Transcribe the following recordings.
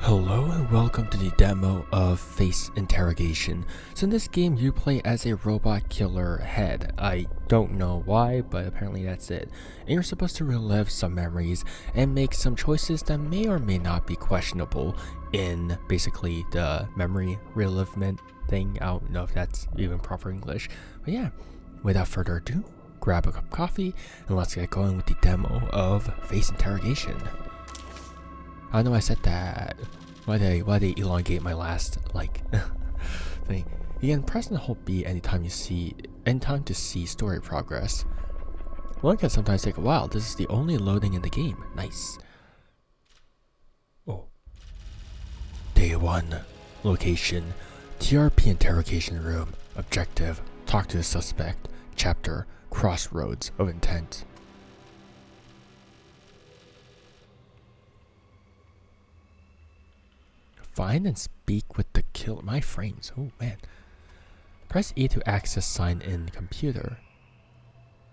Hello and welcome to the demo of Face Interrogation. So in this game you play as a robot killer head. I don't know why, but apparently that's it. And you're supposed to relive some memories and make some choices that may or may not be questionable in basically the memory relivement thing. I don't know if that's even proper English. But yeah, without further ado, grab a cup of coffee and let's get going with the demo of Face Interrogation. I know I said that. Why they elongate my last thing? You can press and hold B anytime to see story progress. One can sometimes take a while. This is the only loading in the game. Nice. Oh. Day 1. Location: TRP interrogation room. Objective: talk to the suspect. Chapter: Crossroads of Intent. Find and speak with the killer. My frames. Oh man. Press E to access sign in computer.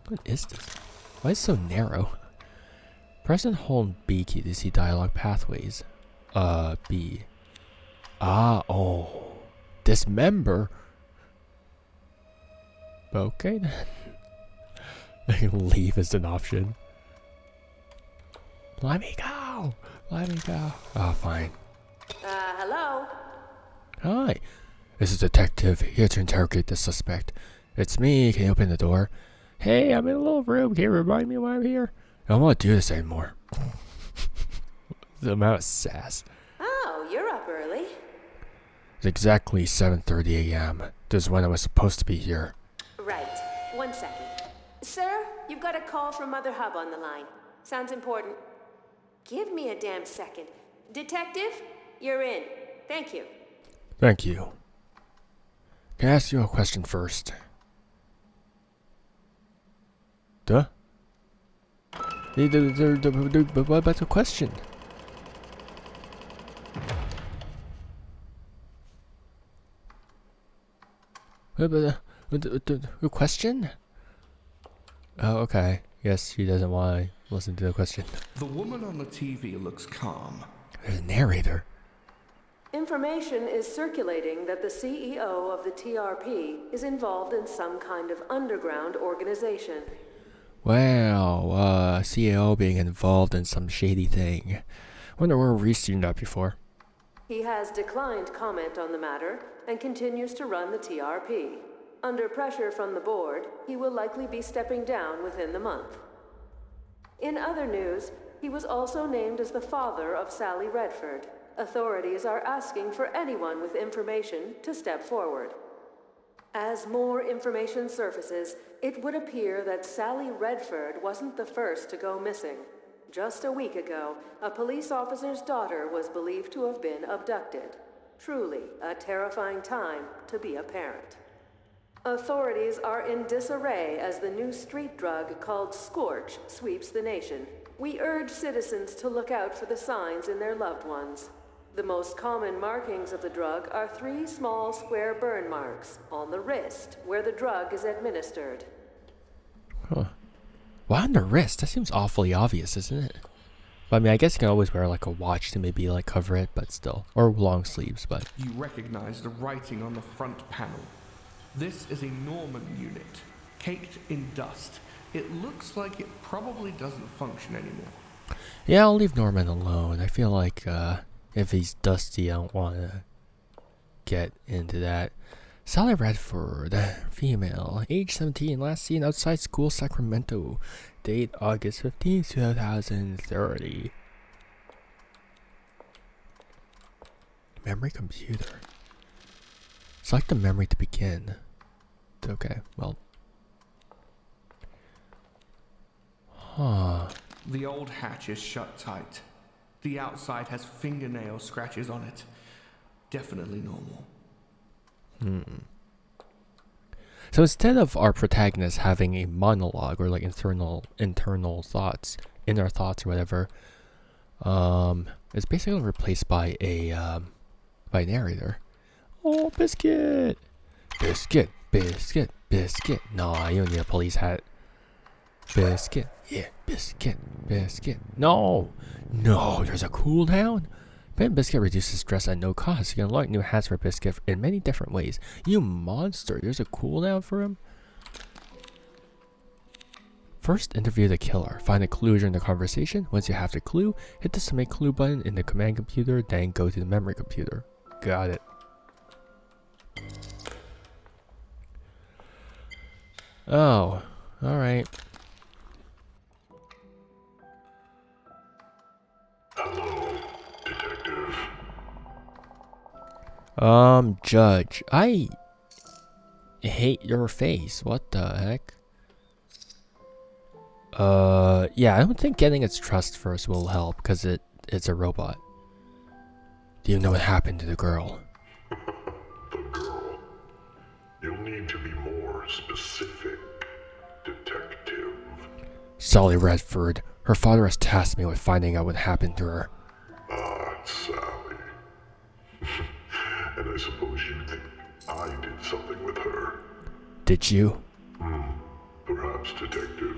What is this? Why is it so narrow? Press and hold B key to see dialogue pathways. B. Oh. Dismember. Okay then. Leave is an option. Let me go. Let me go. Oh, fine. Hello? Hi, this is Detective, here to interrogate the suspect. It's me, can you open the door? Hey, I'm in a little room, can you remind me why I'm here? I don't want to do this anymore. The amount of sass. Oh, you're up early. It's exactly 7:30 a.m. This is when I was supposed to be here. Right. 1 second. Sir, you've got a call from Mother Hub on the line. Sounds important. Give me a damn second. Detective, you're in. Thank you. Thank you. Can I ask you a question first? Duh? What about the question? The question? Oh, okay. Yes, she doesn't want to listen to the question. The woman on the TV looks calm. There's a narrator. Information is circulating that the CEO of the TRP is involved in some kind of underground organization. Wow, CEO being involved in some shady thing. Wonder where we've seen that before. He has declined comment on the matter and continues to run the TRP. Under pressure from the board, he will likely be stepping down within the month. In other news, he was also named as the father of Sally Redford. Authorities are asking for anyone with information to step forward. As more information surfaces, it would appear that Sally Redford wasn't the first to go missing. Just a week ago, a police officer's daughter was believed to have been abducted. Truly a terrifying time to be a parent. Authorities are in disarray as the new street drug called Scorch sweeps the nation. We urge citizens to look out for the signs in their loved ones. The most common markings of the drug are 3 small square burn marks on the wrist where the drug is administered. Huh. Why on the wrist? That seems awfully obvious, isn't it? But I mean, I guess you can always wear like a watch to maybe like cover it, but still. Or long sleeves, but... You recognize the writing on the front panel. This is a Norman unit, caked in dust. It looks like it probably doesn't function anymore. Yeah, I'll leave Norman alone. I feel like if he's dusty, I don't want to get into that. Sally Redford, female, age 17, last seen outside school, Sacramento. Date August 15, 2030. Memory computer. Select the memory to begin. Okay, well. Huh. The old hatch is shut tight. The outside has fingernail scratches on it. Definitely normal. So instead of our protagonist having a monologue or like internal thoughts, inner thoughts or whatever, it's basically replaced by a narrator. Oh, biscuit, biscuit, biscuit, biscuit. No, you don't need a police hat. Biscuit, yeah, biscuit, biscuit. No, there's a cooldown. Playing Biscuit reduces stress at no cost. You can unlock new hats for Biscuit in many different ways. You monster! There's a cooldown for him? First, interview the killer. Find a clue during the conversation. Once you have the clue, hit the submit clue button in the command computer, then go to the memory computer. Got it. Oh, alright. Hello, detective. Judge, I hate your face. What the heck? Yeah, I don't think getting its trust first will help because it's a robot. Do you know what happened to the girl? The girl. You'll need to be more specific, detective. Sally Redford. Her father has tasked me with finding out what happened to her. Ah, Sally. And I suppose you think I did something with her. Did you? Perhaps, detective.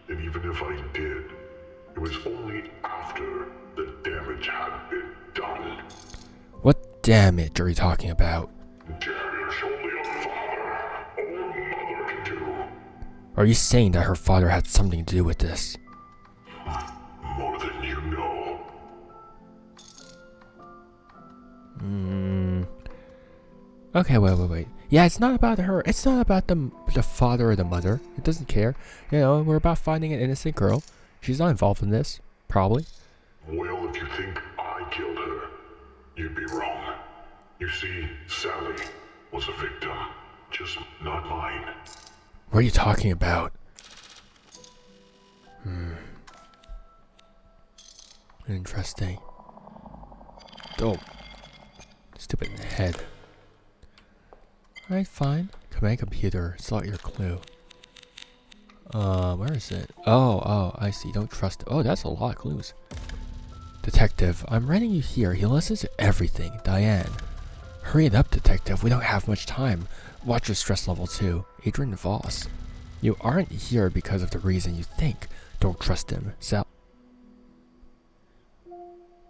And even if I did, it was only after the damage had been done. What damage are you talking about? Damage only a father or mother can do. Are you saying that her father had something to do with this? More than you know. Okay, wait. Yeah, it's not about her. It's not about the father or the mother. It doesn't care. You know, we're about finding an innocent girl. She's not involved in this. Probably. Well, if you think I killed her, you'd be wrong. You see, Sally was a victim, just not mine. What are you talking about? Interesting. Oh. Stupid head. Alright, fine. Command computer. Select your clue. Where is it? Oh, I see. Don't trust it. Oh, that's a lot of clues. Detective, I'm writing you here. He listens to everything. Diane. Hurry it up, detective. We don't have much time. Watch your stress level too. Adrian Voss. You aren't here because of the reason you think. Don't trust him.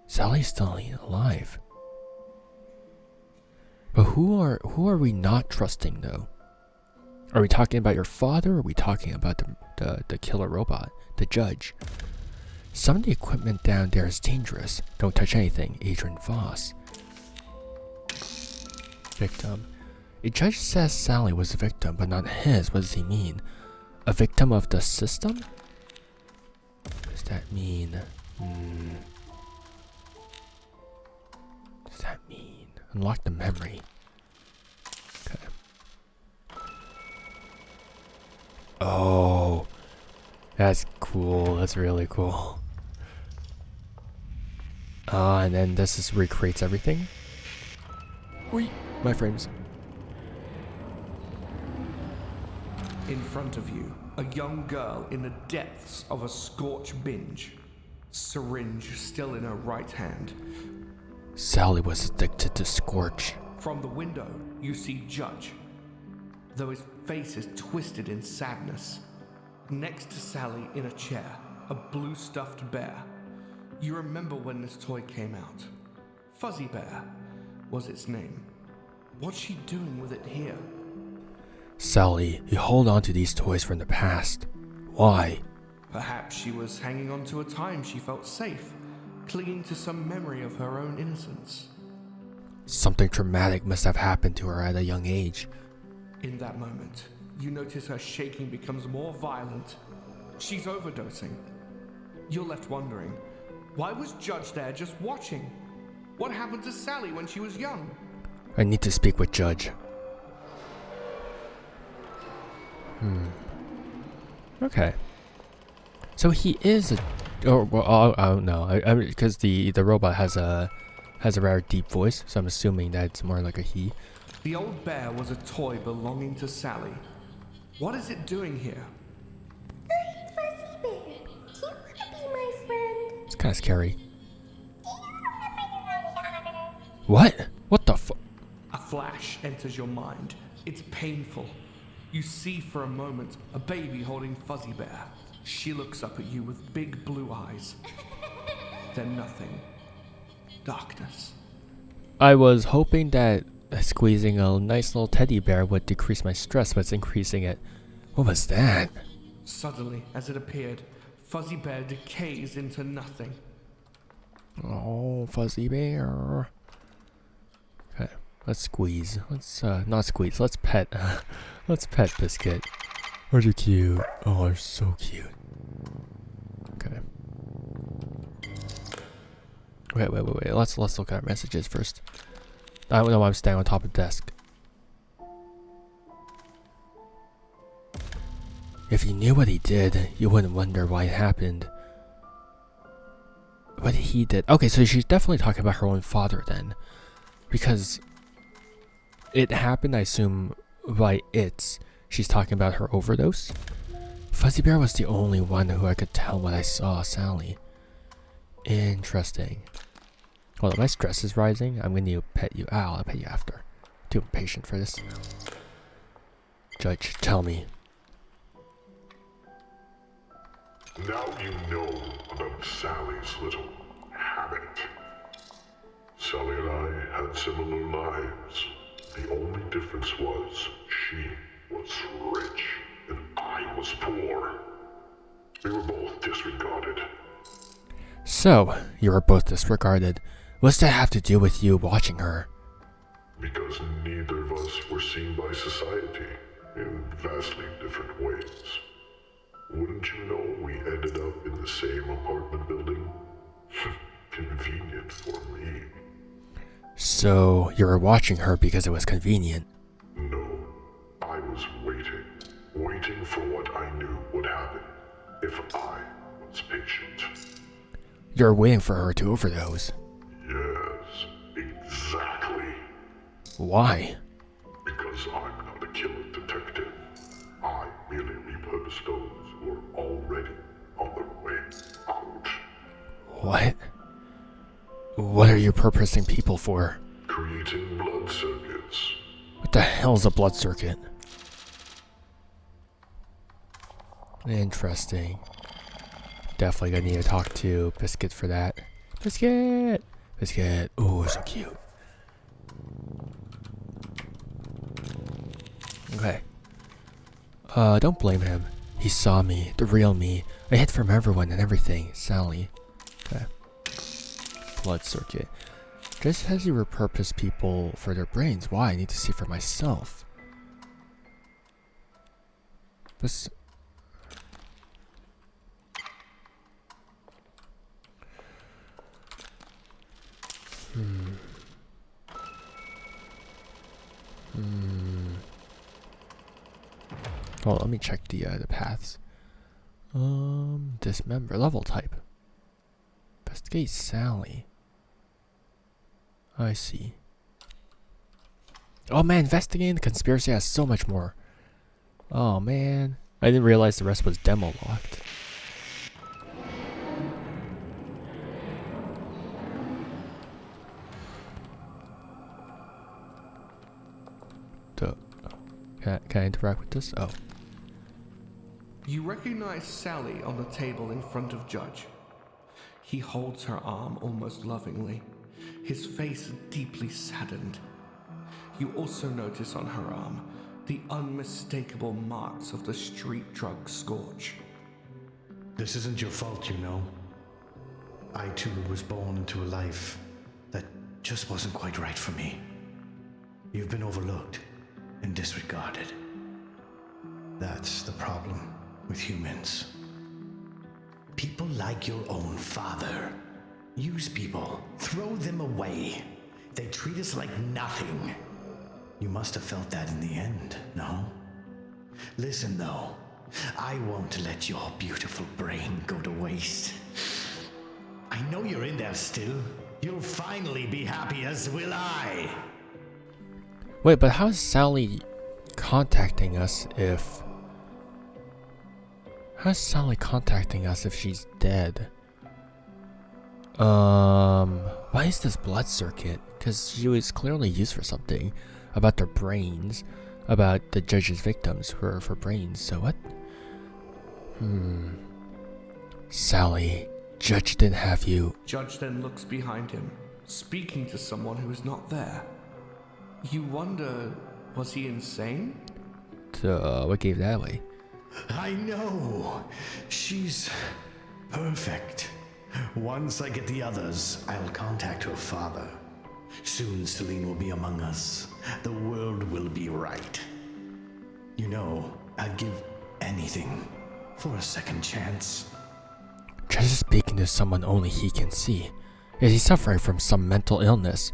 Sally's still alive. But who are we not trusting though? Are we talking about your father or are we talking about the killer robot, the judge? Some of the equipment down there is dangerous. Don't touch anything. Adrian Voss. Victim. A judge says Sally was a victim, but not his. What does he mean? A victim of the system? What does that mean? What does that mean? Unlock the memory. Okay. Oh. That's cool. That's really cool. And then this is recreates everything. Wait, my frames. In front of you, a young girl in the depths of a scorch binge. Syringe still in her right hand. Sally was addicted to Scorch. From the window, you see Judge, though his face is twisted in sadness. Next to Sally in a chair, a blue stuffed bear. You remember when this toy came out. Fuzzy Bear was its name. What's she doing with it here? Sally, you hold on to these toys from the past. Why? Perhaps she was hanging on to a time she felt safe, clinging to some memory of her own innocence. Something traumatic must have happened to her at a young age. In that moment, you notice her shaking becomes more violent. She's overdosing. You're left wondering, why was Judge there just watching? What happened to Sally when she was young? I need to speak with Judge. Okay. So he is a... Oh, well, I don't know. Because the robot has a rather deep voice, so I'm assuming that it's more like a he. The old bear was a toy belonging to Sally. What is it doing here? I'm Fuzzy Bear. Do you want to be my friend? It's kind of scary. Do you remember your daughter? What? What the fu... A flash enters your mind. It's painful. You see for a moment a baby holding Fuzzy Bear. She looks up at you with big blue eyes. Then nothing. darkness. I was hoping that squeezing a nice little teddy bear would decrease my stress, but it's increasing it. What was that? Suddenly, as it appeared, Fuzzy Bear decays into nothing. Oh, Fuzzy Bear. Okay, let's squeeze. Let's, not squeeze, let's pet. Let's pet Biscuit. Aren't you cute? Oh, they're so cute. Okay. Wait. Let's look at our messages first. I don't know why I'm staying on top of the desk. If you knew what he did, you wouldn't wonder why it happened. What he did. Okay, so she's definitely talking about her own father then. Because it happened, I assume, by it's. She's talking about her overdose. Fuzzy Bear was the only one who I could tell when I saw Sally. Interesting. Hold on, my stress is rising. I'm going to pet you. I'll pet you after. Too impatient for this. Judge, tell me. Now you know about Sally's little habit. Sally and I had similar lives. The only difference was she was rich and I was poor. We were both disregarded. So, you were both disregarded. What's that have to do with you watching her? Because neither of us were seen by society in vastly different ways. Wouldn't you know we ended up in the same apartment building? Convenient for me. So, you were watching her because it was convenient. No, I was waiting for what I knew would happen if I was patient. You're waiting for her to overdose. Yes, exactly. Why? Because I'm not a killer detective. I merely repurpose those who are already on their way out. What? What are you purposing people for? Creating blood circuits. What the hell's a blood circuit? Interesting. Definitely gonna need to talk to Biscuit for that. Biscuit! Biscuit! Oh, so cute. Okay. Don't blame him. He saw me, the real me. I hid from everyone and everything. Sally. Okay. Blood circuit. Just as you repurpose people for their brains. Why? I need to see for myself. This. Oh, let me check the paths. Dismember level type. Investigate Sally. I see. Oh man, investigating the conspiracy has so much more. Oh man, I didn't realize the rest was demo locked. Can I interact with this? Oh. You recognize Sally on the table in front of Judge. He holds her arm almost lovingly, his face deeply saddened. You also notice on her arm the unmistakable marks of the street drug scourge. This isn't your fault, you know. I too was born into a life that just wasn't quite right for me. You've been overlooked and disregarded. That's the problem with humans. People like your own father use people, throw them away. They treat us like nothing. You must have felt that in the end, no? Listen though, I won't let your beautiful brain go to waste. I know you're in there still. You'll finally be happy, as will I. Wait, but how is Sally contacting us if... How's Sally contacting us if she's dead? Why is this blood circuit? Because she was clearly used for something. About their brains. About the judge's victims for brains. So what? Sally, Judge didn't have you. Judge then looks behind him, speaking to someone who is not there. You wonder, was he insane? What gave that away? I know. She's perfect. Once I get the others, I'll contact her father. Soon Celine will be among us. The world will be right. You know, I'd give anything for a second chance. Judge is speaking to someone only he can see. Is he suffering from some mental illness?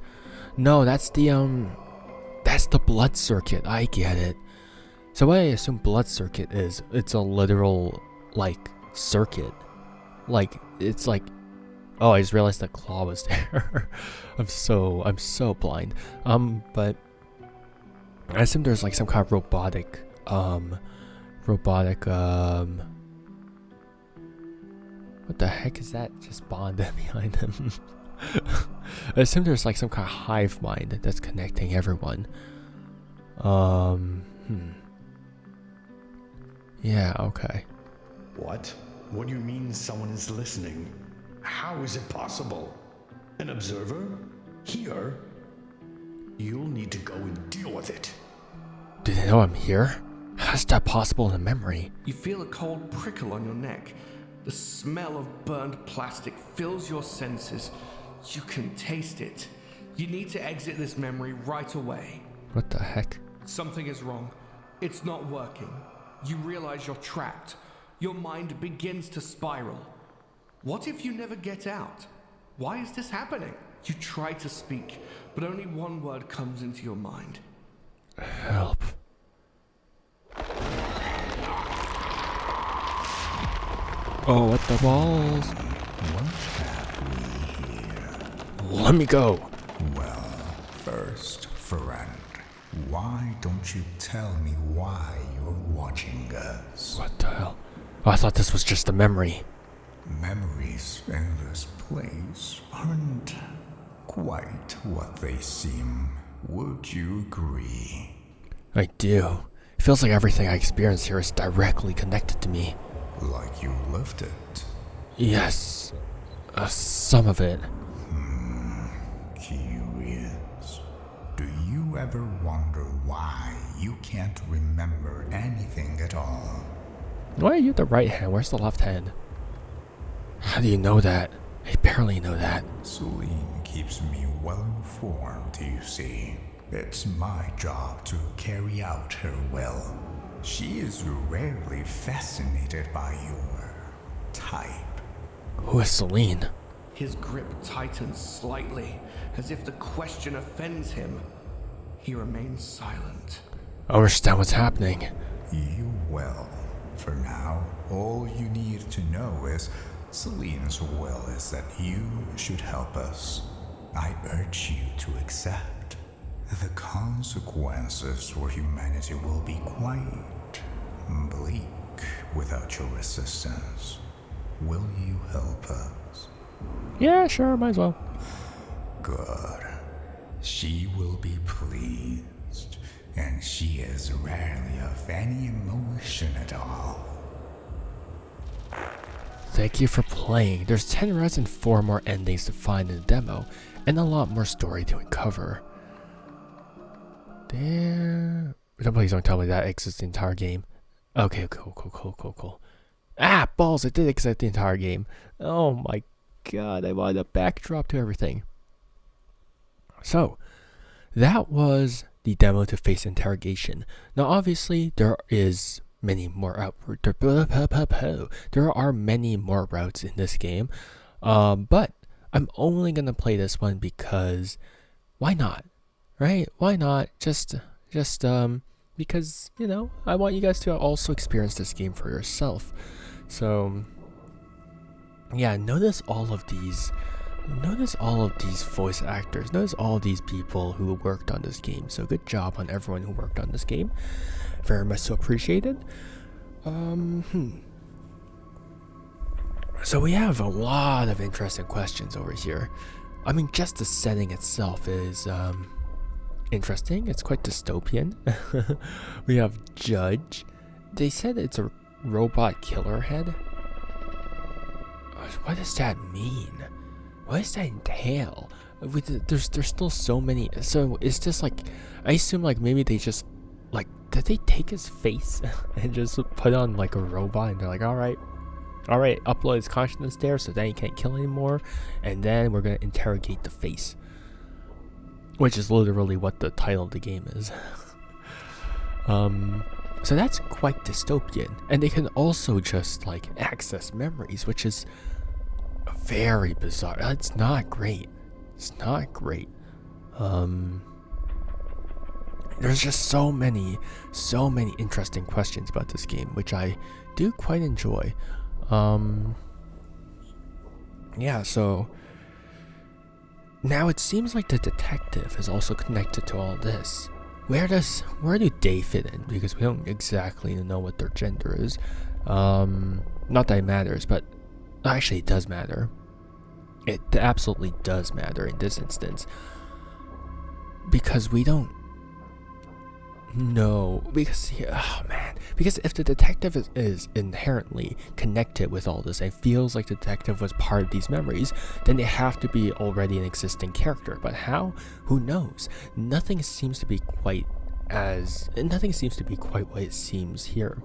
No, that's the blood circuit. I get it. So what I assume blood circuit is, it's a literal, like, circuit. Like, it's like, oh, I just realized that claw was there. I'm so blind. But I assume there's like some kind of robotic, what the heck is that just spawned behind him? I assume there's like some kind of hive mind that's connecting everyone. Yeah, okay. What? What do you mean someone is listening? How is it possible? An observer? Here? You'll need to go and deal with it. Do they know I'm here? How's that possible in a memory? You feel a cold prickle on your neck. The smell of burned plastic fills your senses. You can taste it. You need to exit this memory right away. What the heck? Something is wrong. It's not working. You realize you're trapped. Your mind begins to spiral. What if you never get out? Why is this happening? You try to speak, but only one word comes into your mind. Help. Oh, what the balls? What have we here? Let me go. Well, first, friend, why don't you tell me why you're watching us? What the hell? Oh, I thought this was just a memory. Memories in this place aren't quite what they seem. Would you agree? I do. It feels like everything I experience here is directly connected to me. Like you lived it? Yes. Some of it. Curious. Do you ever wonder why you can't remember anything at all? Why are you the right hand? Where's the left hand? How do you know that? I barely know that. Celine keeps me well informed, you see. It's my job to carry out her will. She is rarely fascinated by your type. Who is Celine? His grip tightens slightly, as if the question offends him. He remains silent. I understand what's happening. You will. For now, all you need to know is Celine's will is that you should help us. I urge you to accept. The consequences for humanity will be quite bleak without your assistance. Will you help us? Yeah, sure, might as well. Good. She will be pleased, and she is rarely of any emotion at all. Thank you for playing. There's 10 routes and 4 more endings to find in the demo, and a lot more story to uncover. Damn. Please don't tell me that exits the entire game. Okay, cool. Ah, balls, it did exit the entire game. Oh my god, I wanted a backdrop to everything. So, that was the demo to Face Interrogation. Now, obviously, there is many more there are many more routes in this game, but I'm only gonna play this one because why not, right? Why not? Just because, you know, I want you guys to also experience this game for yourself. So yeah, notice all of these voice actors, notice all of these people who worked on this game. So good job on everyone who worked on this game, very much so appreciated. So we have a lot of interesting questions over here. I mean, just the setting itself is interesting. It's quite dystopian. We have Judge. They said it's a robot killer head. What does that mean? What does that entail? there's still so many. So it's just like, I assume like maybe they just like, did they take his face and just put on like a robot, and they're like, all right, upload his consciousness there, so then he can't kill anymore, and then we're gonna interrogate the face, which is literally what the title of the game is. So that's quite dystopian, and they can also just like access memories, which is very bizarre. It's not great. There's just so many interesting questions about this game, which I do quite enjoy. Yeah, so now it seems like the detective is also connected to all this. Where do they fit in? Because we don't exactly know what their gender is. Not that it matters, but actually it does matter. It absolutely does matter in this instance. Because we don't know. Because if the detective is inherently connected with all this and feels like the detective was part of these memories, then they have to be already an existing character. But how? Who knows? Nothing seems to be quite what it seems here.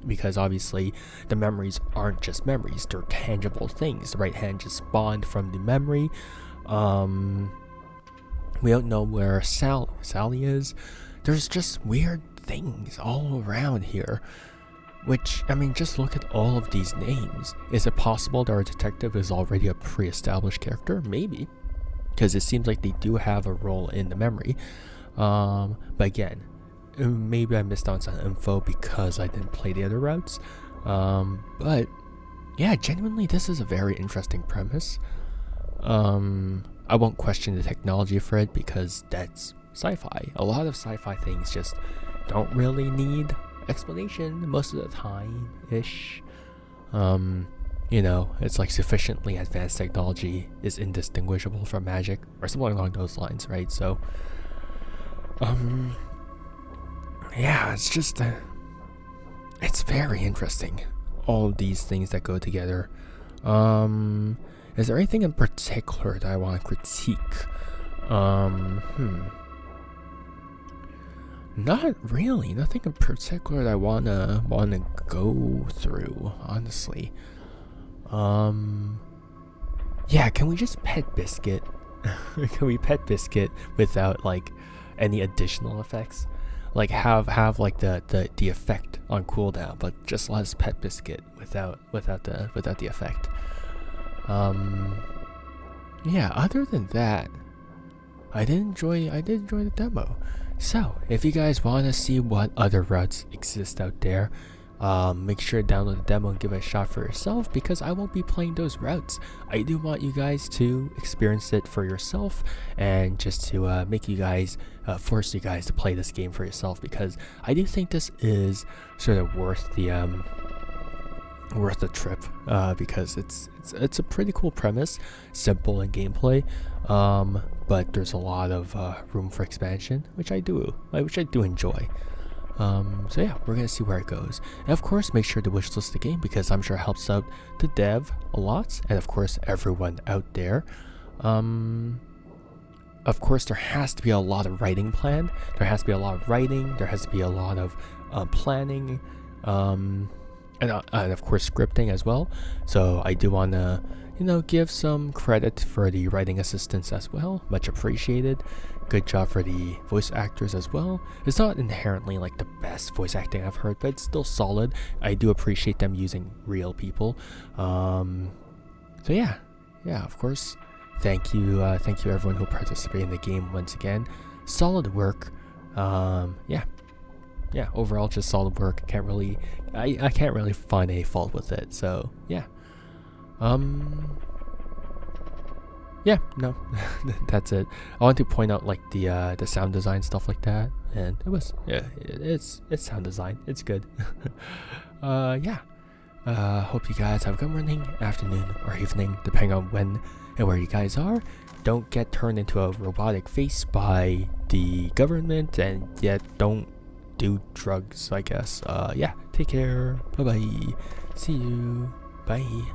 Because obviously the memories aren't just memories, they're tangible things. The right hand just spawned from the memory. We don't know where Sally is. There's just weird things all around here. Which, I mean, just look at all of these names. Is it possible that our detective is already a pre-established character? Maybe. Because it seems like they do have a role in the memory. But again, maybe I missed on some info because I didn't play the other routes. But yeah, genuinely, this is a very interesting premise. I won't question the technology for it because that's sci-fi. A lot of sci-fi things just don't really need explanation most of the time-ish. It's like sufficiently advanced technology is indistinguishable from magic or something along those lines, right? So, yeah, it's just, it's very interesting. All of these things that go together. Is there anything in particular that I want to critique? Not really. Nothing in particular that I wanna go through, honestly. Yeah, can we just pet Biscuit? Can we pet Biscuit without like any additional effects? Like have like the effect on cooldown, but just let us pet Biscuit without the effect. Yeah, other than that, I did enjoy the demo. So, if you guys want to see what other routes exist out there, make sure to download the demo and give it a shot for yourself, because I won't be playing those routes. I do want you guys to experience it for yourself, and just to make you guys, force you guys to play this game for yourself, because I do think this is sort of worth the trip, because it's a pretty cool premise, simple in gameplay, but there's a lot of room for expansion, which I do enjoy. So yeah, we're gonna see where it goes, and of course make sure to wishlist the game, because I'm sure it helps out the dev a lot, and of course everyone out there. Of course there has to be a lot of writing planned. There has to be a lot of writing. There has to be a lot of planning. And of course scripting as well. So I do want to, give some credit for the writing assistants as well. Much appreciated. Good job for the voice actors as well. It's not inherently like the best voice acting I've heard, but it's still solid. I do appreciate them using real people. So yeah, of course. Thank you everyone who participated in the game once again. Solid work. Yeah, overall just solid work. I can't really find any fault with it. So yeah, yeah, no, that's it. I want to point out like the sound design, stuff like that, and it's sound design. It's good. Yeah. Hope you guys have a good morning, afternoon, or evening, depending on when and where you guys are. Don't get turned into a robotic face by the government, and yet don't do drugs, I guess. Yeah, take care. Bye bye. See you. Bye.